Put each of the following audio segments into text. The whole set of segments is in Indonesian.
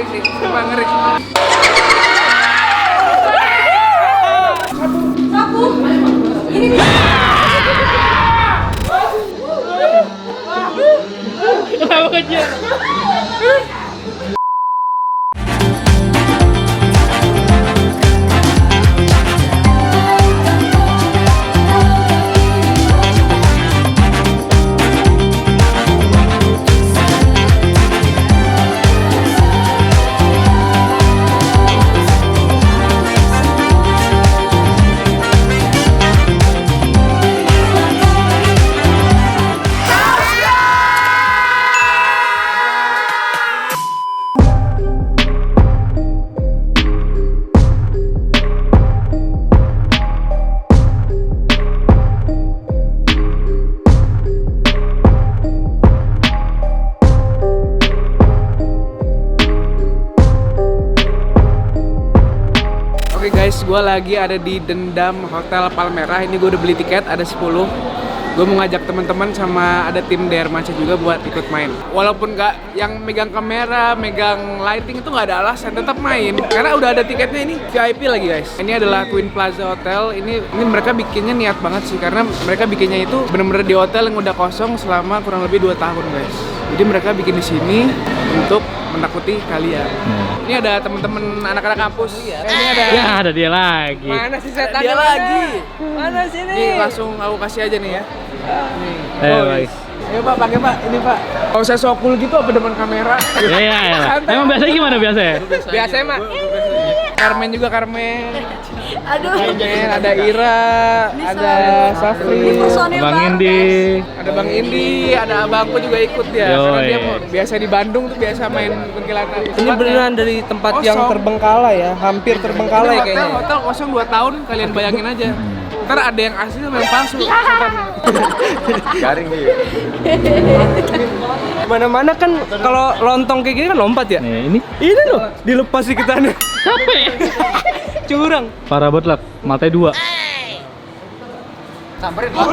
ngeri sih, sumpah ngeri. Sapu. Ini Kenapa kecil? Oke guys, gue lagi ada di Dendam Hotel Palmerah. Ini gue udah beli tiket, ada 10. Gue mau ngajak teman-teman sama ada tim DR Manca juga buat ikut main. Walaupun nggak yang megang kamera, megang lighting itu nggak ada alasan, tetap main. Karena udah ada tiketnya ini, VIP lagi guys. Ini adalah Queen Plaza Hotel. Ini mereka bikinnya niat banget sih, karena mereka bikinnya itu bener-bener di hotel yang udah kosong selama kurang lebih 2 tahun guys. Jadi mereka bikin di sini untuk menakuti kalian. Ini ada temen-temen anak-anak kampus. Ini ada. Ya ada dia lagi. Mana sih setan? Dia lagi. Mana sini? Nih langsung aku kasih aja nih ya. Nih. Ayo, Oh, baik. Ayo Pak, pakai Pak. Ini Pak. Kalau saya so cool gitu apa depan kamera? Ya. Santai. Emang biasanya gimana biasanya? Biasanya Mak. Carmen juga Carmen. Aduh. Carmen, ada Ira, ada Safri, Personil Bang baru, Indi. ada Bang Indi, ada abangku juga ikut ya. Karena Yoi. dia biasa di Bandung tuh biasa main kuntilanak. Ini beneran dari tempat yang terbengkalai ya, hampir terbengkalai Ini kayaknya. hotel kosong 2 tahun, kalian bayangin aja. Ntar ada yang asli sama yang palsu. Setan. Garing gitu. Mana-mana kan kalau lontong kayak gini kan lompat ya. Nih, ini Ini loh, dilepas sih kita nih. capek. Curang. Parah banget lah, matanya 2. Samperin Pak.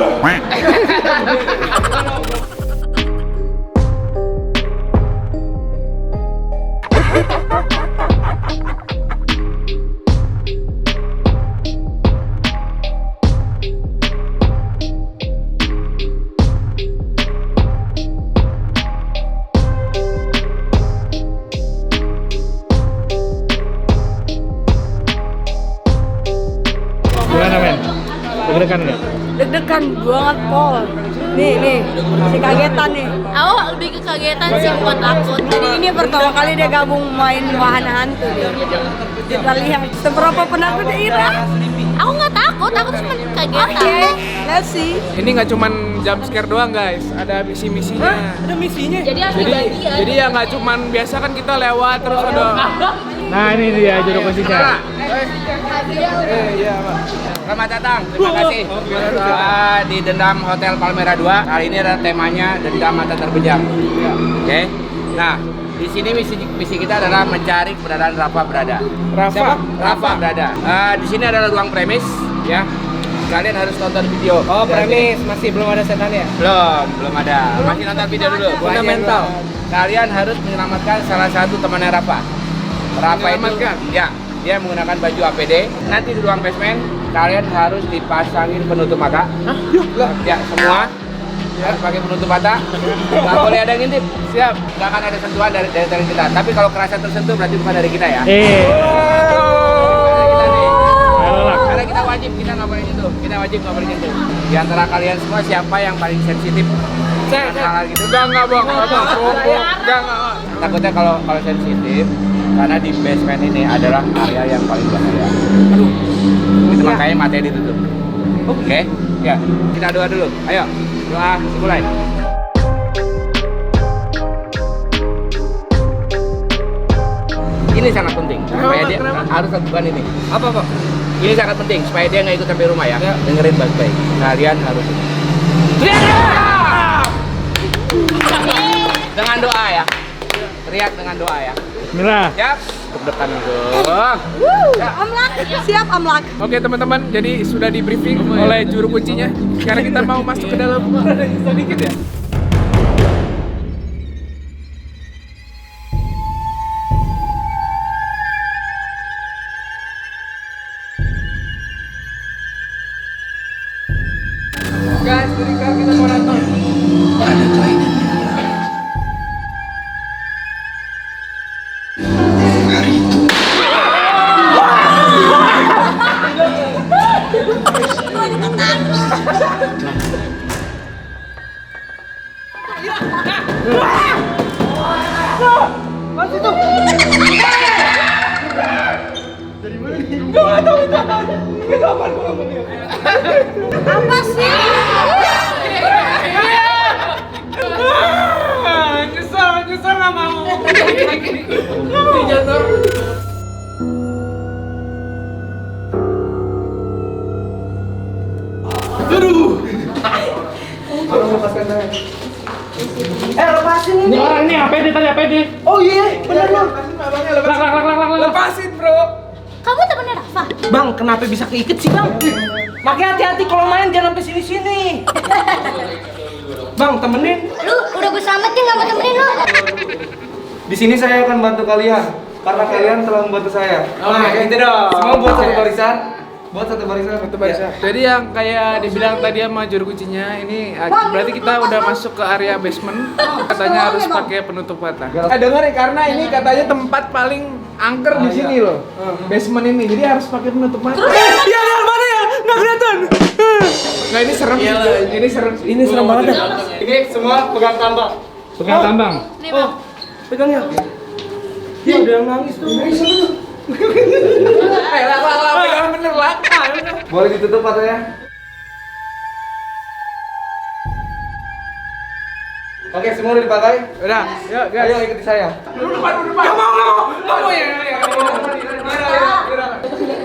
Gimana men? Deg-degan nggak? Deg-degan banget Pol. Nih, si kagetan nih. Aku lebih ke kagetan sih, bukan takut. Jadi ini pertama kali dia gabung main wahana hantu dia. Kita lihat seberapa penakut Ira. Aku nggak takut, aku cuma kagetan. Oke, let's see. Ini nggak cuman jump scare doang guys, ada misi-misinya. Ada misinya. Jadi harus dibagi ya. Jadi ya nggak cuman biasa kan kita lewat terus ada. Nah ini dia juru kuncinya. Iya Pak. Selamat datang, terima kasih. Di Dendam Hotel Palmerah 2. Kali ini ada temanya Dendam Mata Terpejam. Oke. Nah, di sini misi kita adalah mencari keberadaan Rafa berada. Rafa? Rafa berada. Di sini adalah ruang premis, ya. Kalian harus nonton video. Oh, premis masih belum ada setan ya? Belum ada. Masih nonton video dulu. Fundamental. Kalian harus menyelamatkan salah satu temannya Rafa. Rafa itu, Menyelamatkan? ya, dia menggunakan baju APD. Nanti di ruang basement kalian harus dipasangin penutup mata. Ya, semua harus pakai penutup mata. Nggak boleh ada yang ngintip. Siap. Nggak akan ada sentuhan dari kita. Tapi kalau kerasa tersentuh berarti bukan dari kita ya. Karena kita wajib, kita nggak boleh itu. Kita wajib nggak boleh itu. Di antara kalian semua siapa yang paling sensitif? Hal gitu. Enggak bang, enggak. Takutnya kalau sensitif, karena di basement ini adalah area yang paling bahaya. Itu makanya matanya ditutup. Oke, ya kita doa dulu. Ayo, doa dimulai. Ini sangat penting supaya dia harus lakukan ini. Apa Pak? Ini sangat penting supaya dia nggak ikut sampai rumah ya. Dengerin baik-baik. Kalian harus ini. Dengan doa ya. Teriak dengan doa ya. Bismillah. Siap. Deg-degan dong. Amlak, siap amlak. Oke teman-teman, jadi sudah di briefing oleh juru kuncinya. Sekarang kita mau masuk ke dalam. Sedikit ya. Apa sih? Nyesel nggak mau. Lepasin Ini orang ini APD tadi APD. Oh iya, bener loh. Lepasin bro. Kamu temennya Rafa? Bang, kenapa bisa keiket sih bang? Makanya hati-hati kalau main jangan sampai sini-sini. Bang, temenin. Lu udah bersama sih nggak mau temenin lu? Di sini saya akan bantu kalian karena kalian telah membantu saya. Nah, gitu dong. Semua buat satu barisan. Buat satu barisan. Jadi yang kayak dibilang tadi sama juru kuncinya ini berarti kita udah masuk ke area basement. Katanya harus pakai penutup mata. Dengar ya, karena ini katanya tempat paling angker di sini loh. Basement ini. Jadi harus pakai penutup mata. Iya, mana ya? Nggak kelihatan. Nggak, ini serem sih. Ini serem. Ini serem banget ya. Ini semua pegang tambang. Pegang tambang. Nih bang. Pegangnya. Dia udah yang nangis tuh. Lah, pegangan bener lah. Boleh ditutup matanya. Oke, semua udah dipakai. Udah, yuk guys. Ayo ikuti saya. Lu depan. Nggak mau ya.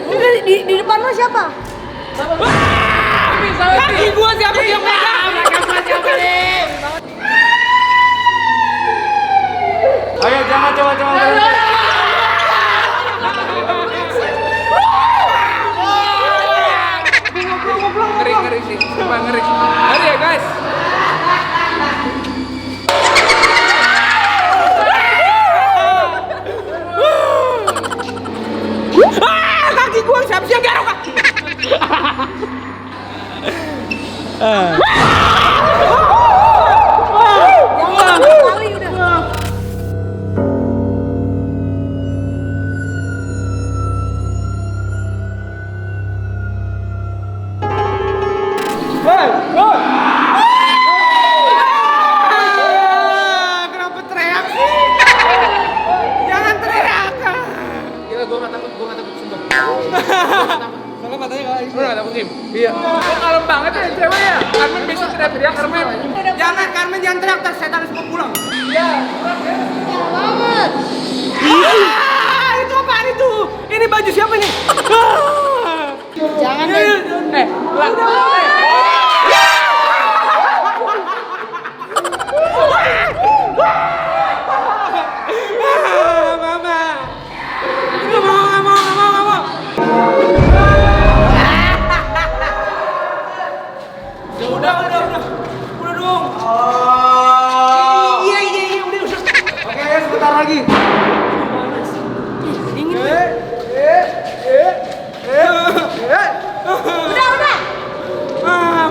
Udah di depan lo siapa? Kaki gua siapa yang pegang? Ayo jangan coba-coba. Ngeri sih, sumpah ngeri. Ngeri ya guys. Kaki gua siapa sih yang garuk? Yang kali udah. Kenapa teriak sih? Jangan teriak. Gila, gua nggak takut sumpah. Soalnya matanya kalah. Lu nggak takut Kim? Iya. Kok kalem banget ya cewek ya? Carmen bisa teriak Carmen. Jangan, Carmen jangan teriak, ntar setan semua pulang. Banget. Itu apaan itu? Ini baju siapa nih? Jangan deh. Mama. Nggak mau. Udah dong. Iya, udah. Oke, sebentar lagi. Udah.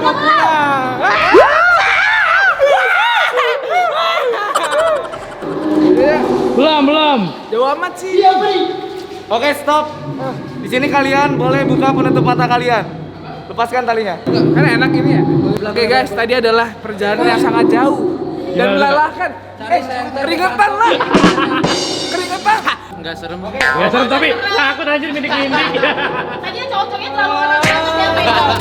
Mau pulang. Belum. Jauh amat sih. Oke, stop. Di sini kalian boleh buka penutup mata kalian. Lepaskan talinya. Kan enak ini ya. Oke guys, tadi adalah perjalanan yang sangat jauh dan Gimana, melelahkan. Keringetan lah. Keringetan. Enggak serem tapi takut anjir mindik-mindik. Tadinya cowok-cowoknya terlalu banget ya pegang.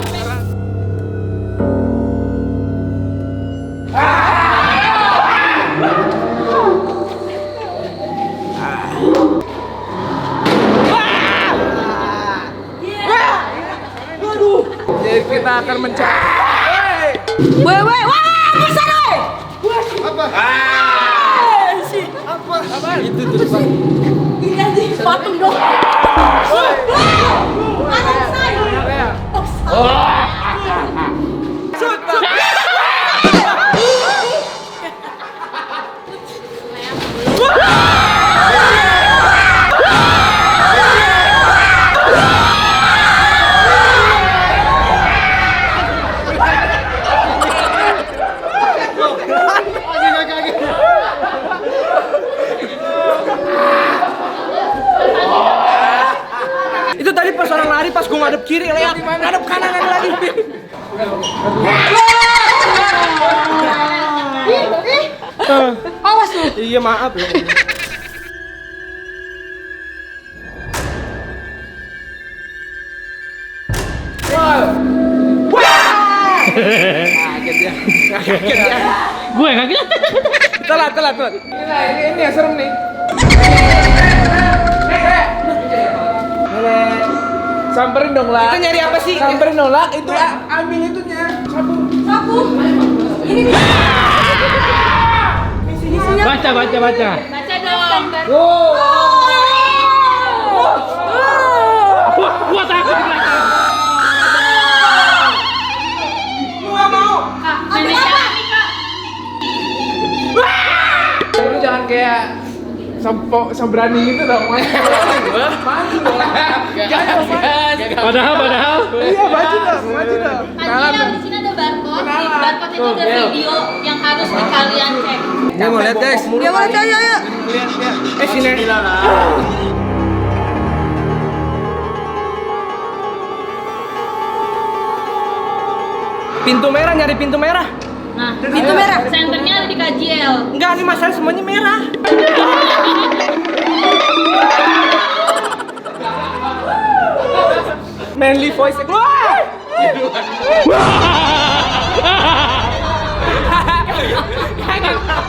Jadi kita akan mencari. Weh, wah, besar weh. Itu tuh, Pak. Iya sih, patung dong. Anak saya. Itu tadi pas orang lari, pas gue ngadep kiri, lihat ngadep kanan ada lagi. Awas lu. Iya maaf ya. Kaget ya. Kaget ya. Gue kaget. Telat. Gila, ini ya serem nih. Samperin dong lah. Itu nyari apa sih? Samperin dong lah. Itu ambil itunya. Sabu. Ini nih. Isinya. Baca. Baca dong. Gua takut di belakang. Nenek siapa, Kak? Lu jangan kayak sembrani gitu dong. Maju dong lah. Padahal. Iya, maju dong. Tadi di sini ada barcode. Di barcode itu ada video yang harus kalian cek. Dia mau lihat guys. Dia mau lihat ya. Sini. Pintu merah, nyari pintu merah. Nah, Pintu merah. senternya ada di KJL. Enggak, ini masalah semuanya merah. Manly voice keluar.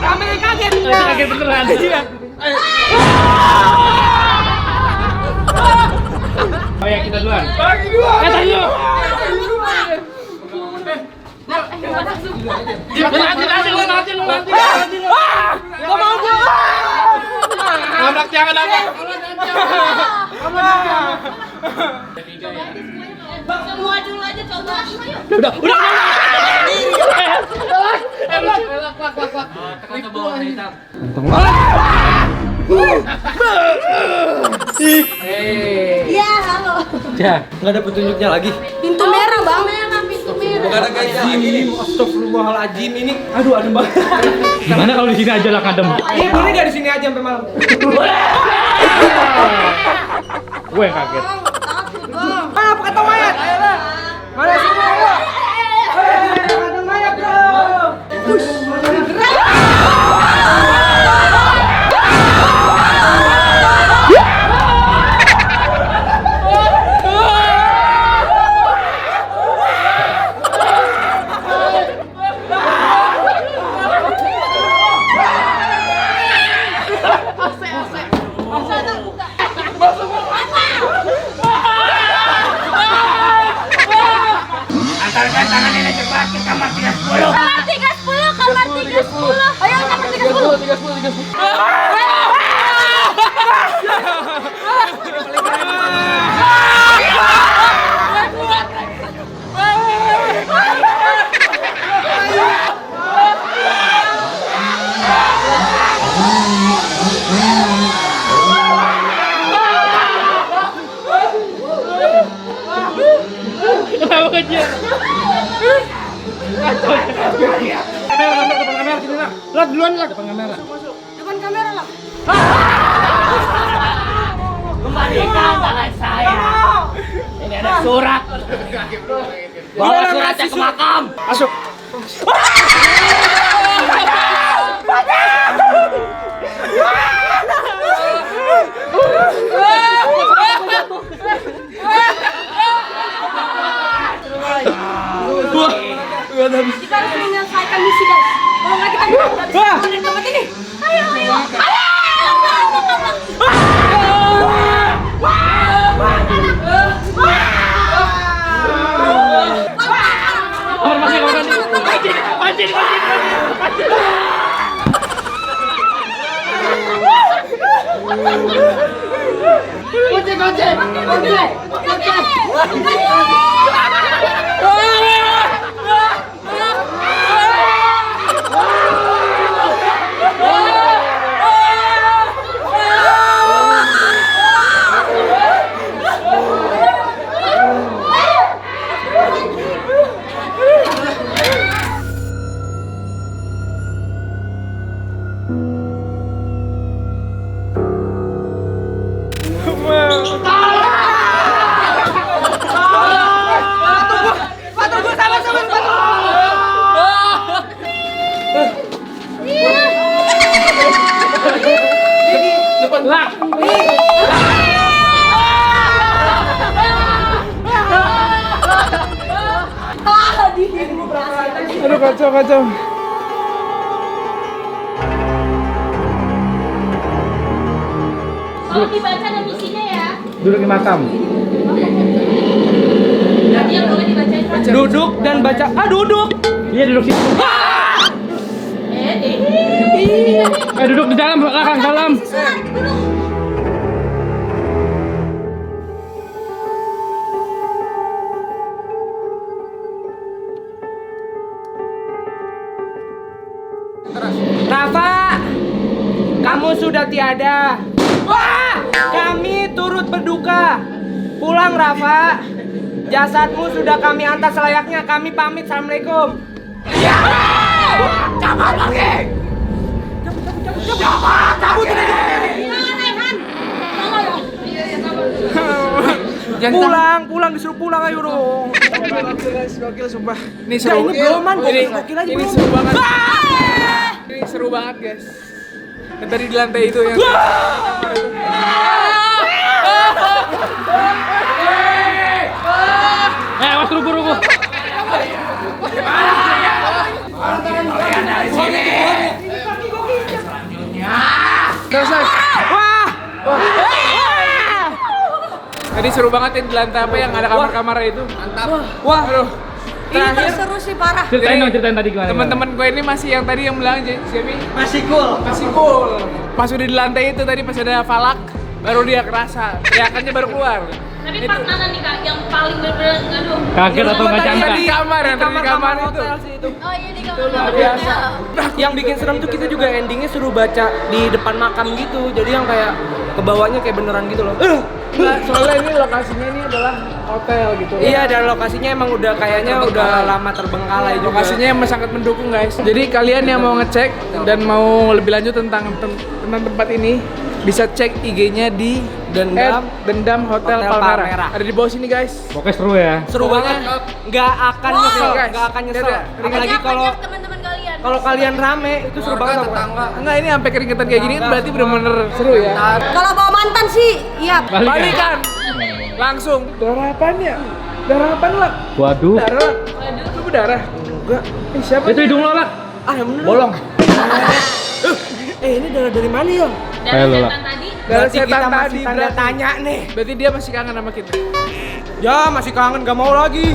Kameranya kaget. Kaget beneran. Iya. Oh ya, kita duluan. Bagi dua. Tadi lu. Nanti lu. Gak mau gua. Nabrak jangan nabrak. Semua dulu aja coba. Ayo. Udah. Iya, halo. Ya, nggak ada petunjuknya lagi. Pintu merah, Bang. Pintu merah. Gak ada gajah ini. Astagfirullahaladzim ini. Aduh, adem banget. Gimana kalau di sini aja lah kadem? Ini boleh gak di sini aja sampai malam? Gue yang kaget. Mana apa kata mayat? Mana semua? Ada mayat bro. Kamar 310. Kamar 310. Ayo kamar 310. Kenapa kecil? Kamera sini lah. Lah duluan lah depan kamera. Depan kamera lah. Kembalikan tangan saya. Ini ada surat. Bawa suratnya ke makam. Masuk. Kita harus menyelesaikan misi, guys. Kalau nggak kita nggak bisa keluar dari tempat ini. Ayo. Kamar masih pancing. Iya. Aduh kacau. Kalau dibaca ada misinya ya. Duduk di makam. Berarti yang boleh dibacain Pak. Duduk dan baca. Duduk. Iya duduk situ. Duduk di dalam belakang dalam. Rafa, kamu sudah tiada. Wah, kami turut berduka. Pulang Rafa. Jasadmu sudah kami antar selayaknya. Kami pamit. Assalamualaikum. Ya. Cabut lagi. Cabut lagi. Pulang disuruh pulang ayo dong. Gokil sumpah. Ini Ya, seru. ini beloman, Ini- gokil aja Ini belum. seru banget. Ini seru banget guys. Dan tadi di lantai itu yang Awas rubuh. selesai. Wah. Tadi seru banget ya di lantai apa yang ada kamar-kamar itu. Mantap. Wah, aduh. Ini seru sih parah. Ceritain tadi gimana. Teman-teman gue ini masih yang tadi yang bilang siapa? Masih cool. Masih cool. Pas udah di lantai itu tadi pas ada falak, baru dia kerasa. Teriakannya baru keluar. Tapi pas mana nih Kak yang paling bener-bener aduh. Kaget atau nggak Yang nyangka? di kamar, yang tadi di kamar itu. hotel sih itu. Oh iya di kamar. Luar biasa. Yang bikin serem tuh kita juga endingnya suruh baca di depan makam gitu. Jadi yang kayak kebawahnya kayak beneran gitu loh. Nah, soalnya ini lokasinya ini adalah hotel gitu. Iya, dan lokasinya emang udah kayaknya udah lama terbengkalai juga. Lokasinya emang sangat mendukung guys. Jadi kalian yang mau ngecek dan mau lebih lanjut tentang tempat ini bisa cek IG-nya di Dendam Hotel Palmera. Palmera. Ada di bawah sini guys. Pokoknya seru ya. Seru banget. Nggak akan nyesel, guys. nggak akan nyesel. Dadah. Apalagi kalau teman-teman kalian. kalau kalian rame itu seru banget. Enggak, ini sampai keringetan kayak gini berarti bener-bener seru ya. Kalau bawa mantan sih, iya. Balikan. Langsung. Darah apaan ya? Darah apaan lah? Waduh. Darah. Lu berdarah? Enggak. Siapa? Itu hidung lo lah. Yang bener. Bolong. Ini darah dari mana ya? Dari Ayo, Lola. setan tadi. Darah Berarti setan kita masih tadi tanda berarti. tanya nih. Berarti dia masih kangen sama kita. Ya masih kangen, gak mau lagi.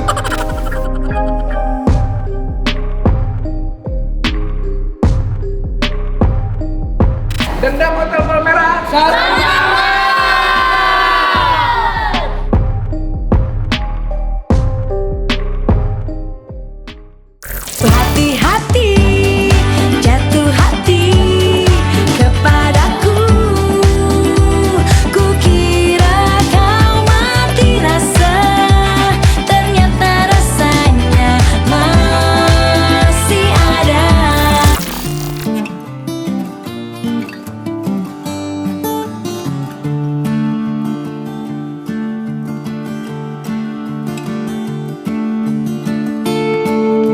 Dendam Hotel Palmera.